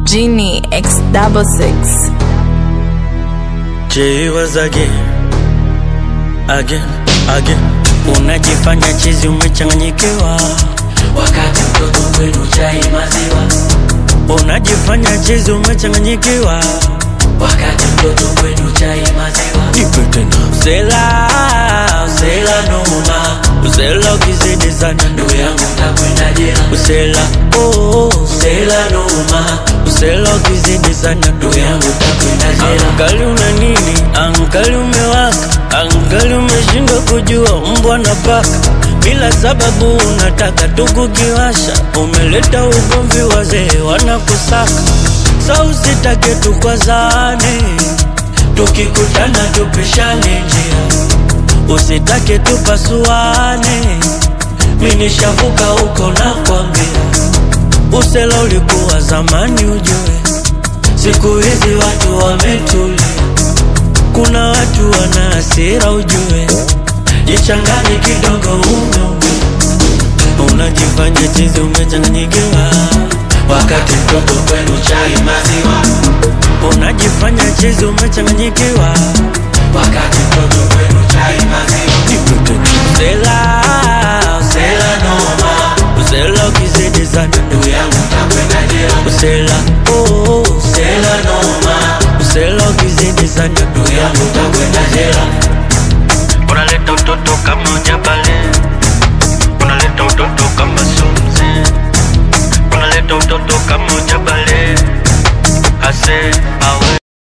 Genie X66. She was again. Unajifanya chizi umechanganyikiwa, wakati mtoto kwenu chai maziwa. Unajifanya chizi umechanganyikiwa, wakati mtoto kwenu chai maziwa. Nipe tena. Usela noma, usela ukizidi sana ndugu yangu utakwenda jela. Usela usela noma, usela ukizidi sana ndugu yangu utakwenda jela. Angali una nini? Angali umewaka, angali umeshindwa kujua mbwa na paka. Bila sababu unataka tukukiwasha, umeleta ugomvi wazee wanakusaka. Sa usitake tukwazane, tukikutana tupishane njia. Usitake tupasuane, mimi nishavuka huko na kwambia. Usela ulikuwa zamani ujue, siku hizi watu wametulia. Kuna watu wana hasira ujue, jichanganye kidogo umeumia. Unajifanya chizi umechanganyikiwa, wakati mtoto kwenu chai maziwa. Unajifanya chizi umechanganyikiwa, wakati mtoto kwenu chai maziwa. Usela noma, usela ukizidi sana ndugu yangu utakwenda jela. Usela usela noma, usela ukizidi sana ndugu yangu utakwenda jela. Unaleta utoto kama ujabale, unaleta utoto kama sumzi, unaleta utoto kama ujabale. Ase awe